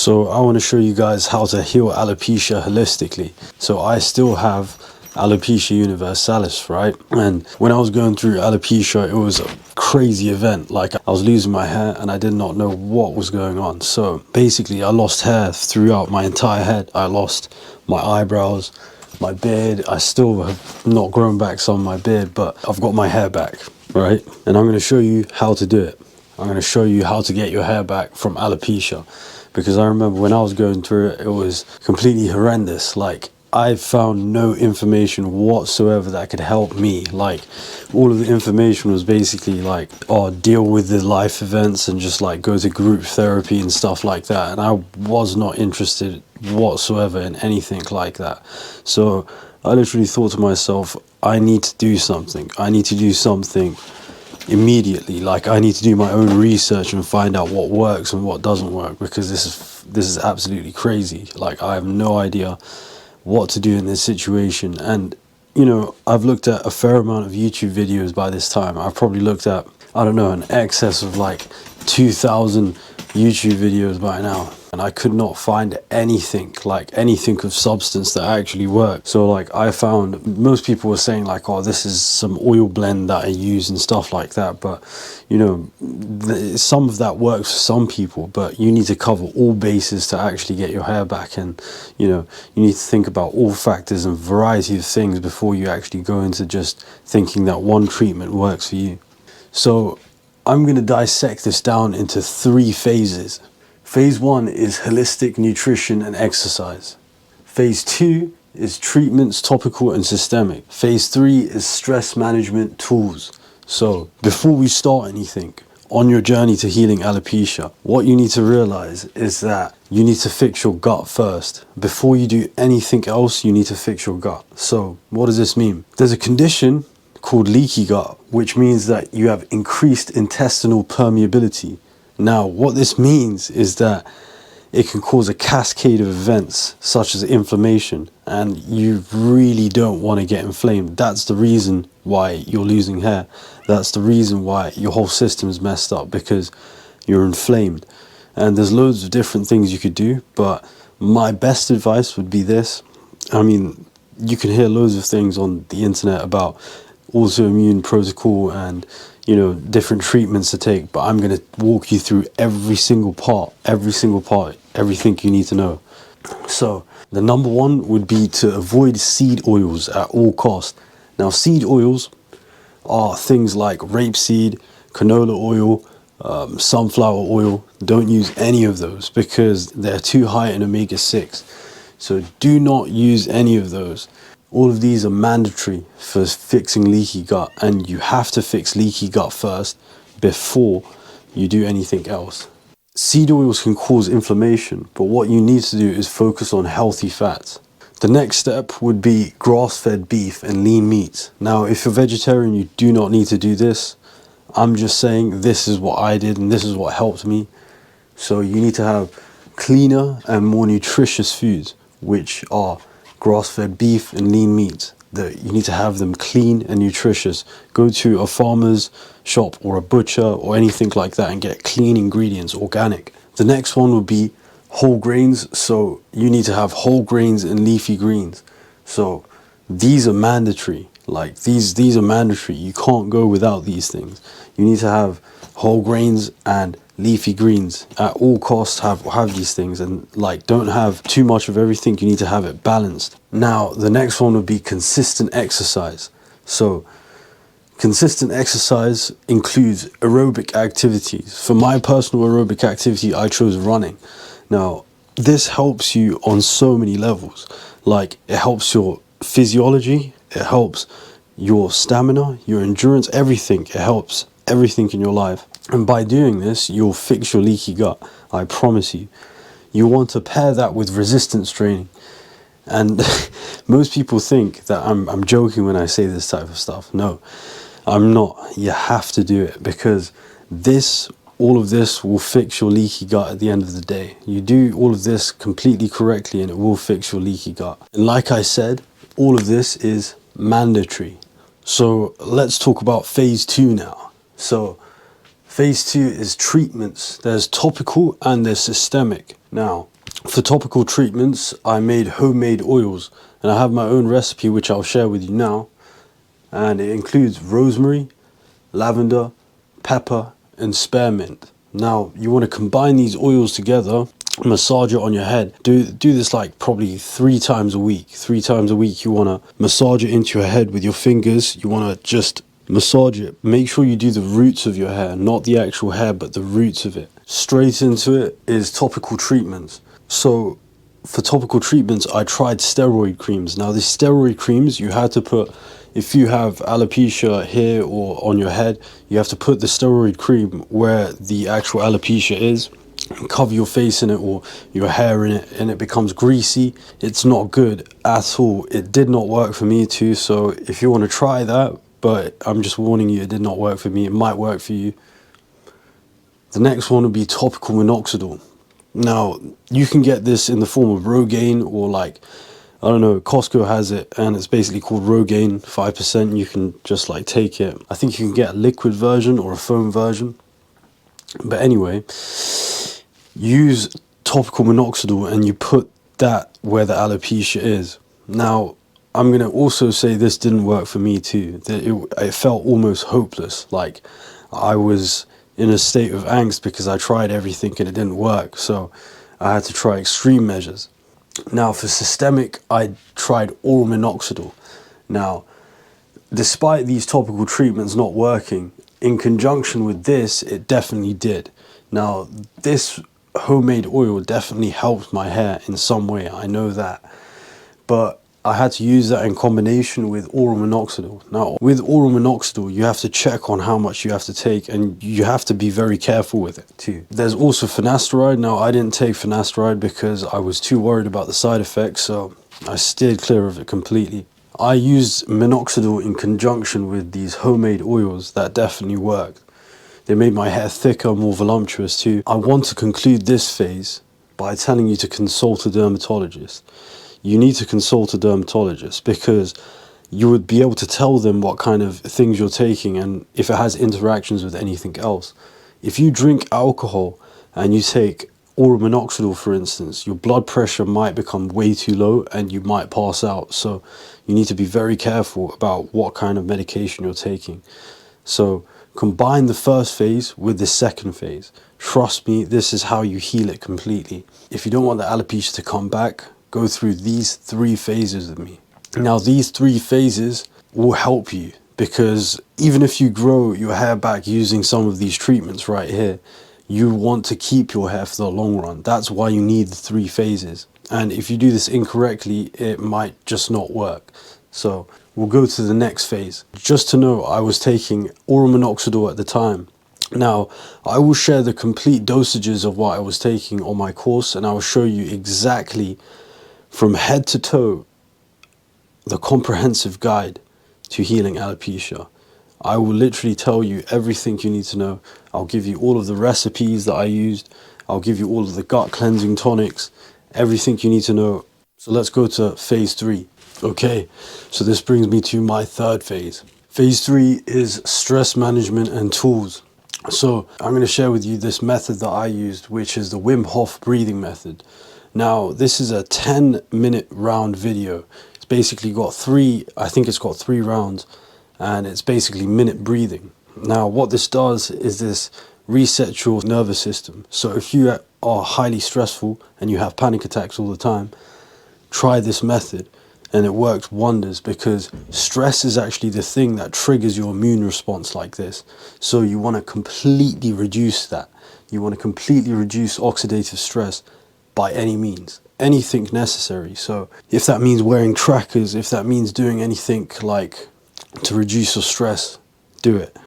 So I want to show you guys how to heal alopecia holistically. So I still have alopecia universalis, right? And when I was going through alopecia, it was a crazy event. Like, I was losing my hair and I did not know what was going on. So basically I lost hair throughout my entire head. I lost my eyebrows, my beard. I still have not grown back some of my beard, but I've got my hair back, right? And I'm going to show you how to do it. I'm going to show you how to get your hair back from alopecia. Because I remember when I was going through it, it was completely horrendous. Like, I found no information whatsoever that could help me. Like, all of the information was basically like, oh, deal with the life events and just like go to group therapy and stuff like that. And I was not interested whatsoever in anything like that. So I literally thought to myself, I need to do something. I need to do something immediately. Like, I need to do my own research and find out what works and what doesn't work, because this is absolutely crazy. Like, I have no idea what to do in this situation. And you know, I've looked at a fair amount of YouTube videos by this time. I've probably looked at, I don't know, an excess of like 2,000 YouTube videos by now, and I could not find anything of substance that actually worked. So like, I found most people were saying like, oh, this is some oil blend that I use and stuff like that, but you know, some of that works for some people, but you need to cover all bases to actually get your hair back. And you know, you need to think about all factors and variety of things before you actually go into just thinking that one treatment works for you. So I'm going to dissect this down into 3 phases. Phase 1 is holistic nutrition and exercise. Phase 2 is treatments, topical and systemic. Phase 3 is stress management tools. So before we start anything on your journey to healing alopecia, what you need to realize is that you need to fix your gut first. Before you do anything else, you need to fix your gut. So what does this mean? There's a condition called leaky gut, which means that you have increased intestinal permeability. Now, what this means is that it can cause a cascade of events such as inflammation, and you really don't want to get inflamed. That's the reason why you're losing hair. That's the reason why your whole system is messed up, because you're inflamed. And there's loads of different things you could do, but my best advice would be this. I mean, you can hear loads of things on the internet about autoimmune protocol and, you know, different treatments to take, but I'm going to walk you through every single part, everything you need to know. So the number 1 would be to avoid seed oils at all costs. Now, seed oils are things like rapeseed, canola oil, sunflower oil. Don't use any of those because they're too high in omega-6. So do not use any of those. All of these are mandatory for fixing leaky gut, and you have to fix leaky gut first before you do anything else. Seed oils can cause inflammation, but what you need to do is focus on healthy fats. The next step would be grass-fed beef and lean meats. Now, if you're vegetarian, you do not need to do this. I'm just saying this is what I did and this is what helped me. So you need to have cleaner and more nutritious foods, which are grass-fed beef and lean meats. You need to have them clean and nutritious. Go to a farmer's shop or a butcher or anything like that and get clean ingredients, organic. The next one would be whole grains. So you need to have whole grains and leafy greens. So these are mandatory. Like, these are mandatory. You can't go without these things. You need to have whole grains and leafy greens at all costs. Have these things, and like, don't have too much of everything. You need to have it balanced. Now, the next one would be consistent exercise. So consistent exercise includes aerobic activities. For my personal aerobic activity, I chose running. Now, this helps you on so many levels. Like, it helps your physiology, it helps your stamina, your endurance, everything. It helps everything in your life. And by doing this, you'll fix your leaky gut. I promise you. You want to pair that with resistance training. And most people think that I'm joking when I say this type of stuff. No, I'm not. You have to do it, because all of this will fix your leaky gut at the end of the day. You do all of this completely correctly and it will fix your leaky gut. And like I said, all of this is mandatory. So let's talk about phase 2 now. So phase 2 is treatments. There's topical and there's systemic. Now, For topical treatments, I made homemade oils, and I have my own recipe which I'll share with you now. And it includes rosemary, lavender, pepper, and spearmint. Now, you want to combine these oils together, massage it on your head. Do this like probably 3 times a week. 3 times a week you want to massage it into your head with your fingers. You want to just massage it. Make sure you do the roots of your hair, not the actual hair, but the roots of it. Straight into it is topical treatments. So for topical treatments, I tried steroid creams. Now, these steroid creams, you had to put, if you have alopecia here or on your head, you have to put the steroid cream where the actual alopecia is, and cover your face in it or your hair in it, and it becomes greasy. It's not good at all. It did not work for me too. So if you want to try that, but I'm just warning you, it did not work for me. It might work for you. The next one would be topical minoxidil. Now, you can get this in the form of Rogaine, or like, I don't know, Costco has it, and it's basically called Rogaine, 5%. You can just like take it. I think you can get a liquid version or a foam version. But anyway, use topical minoxidil and you put that where the alopecia is. Now, I'm going to also say this didn't work for me too. It felt almost hopeless. Like I was in a state of angst because I tried everything and it didn't work. So I had to try extreme measures. Now for systemic, I tried oral minoxidil. Now, despite these topical treatments not working, in conjunction with this, it definitely did. Now, this homemade oil definitely helped my hair in some way. I know that. But I had to use that in combination with oral minoxidil. Now, with oral minoxidil, you have to check on how much you have to take, and you have to be very careful with it too. There's also finasteride. Now, I didn't take finasteride because I was too worried about the side effects, so I steered clear of it completely. I used minoxidil in conjunction with these homemade oils that definitely worked. They made my hair thicker, more voluptuous too. I want to conclude this phase by telling you to consult a dermatologist. You need to consult a dermatologist because you would be able to tell them what kind of things you're taking and if it has interactions with anything else. If you drink alcohol and you take oral minoxidil, for instance, your blood pressure might become way too low and you might pass out. So you need to be very careful about what kind of medication you're taking. So combine the first phase with the second phase. Trust me, this is how you heal it completely. If you don't want the alopecia to come back, go through these 3 phases with me. Now, these 3 phases will help you because even if you grow your hair back using some of these treatments right here, you want to keep your hair for the long run. That's why you need the 3 phases. And if you do this incorrectly, it might just not work. So we'll go to the next phase. Just to know, I was taking oral minoxidil at the time. Now, I will share the complete dosages of what I was taking on my course, and I will show you exactly from head to toe the comprehensive guide to healing alopecia. I will literally tell you everything you need to know. I'll give you all of the recipes that I used. I'll give you all of the gut cleansing tonics, everything you need to know. So let's go to phase 3. Okay, so this brings me to my 3rd phase. Phase 3 is stress management and tools. So I'm going to share with you this method that I used, which is the Wim Hof breathing method. Now, this is a 10-minute round video. It's basically got 3 rounds, and it's basically minute breathing. Now, what this does is this resets your nervous system. So if you are highly stressful and you have panic attacks all the time, try this method and it works wonders because stress is actually the thing that triggers your immune response like this. So you want to completely reduce that. You want to completely reduce oxidative stress by any means, anything necessary. So if that means wearing trackers, if that means doing anything like to reduce your stress, do it.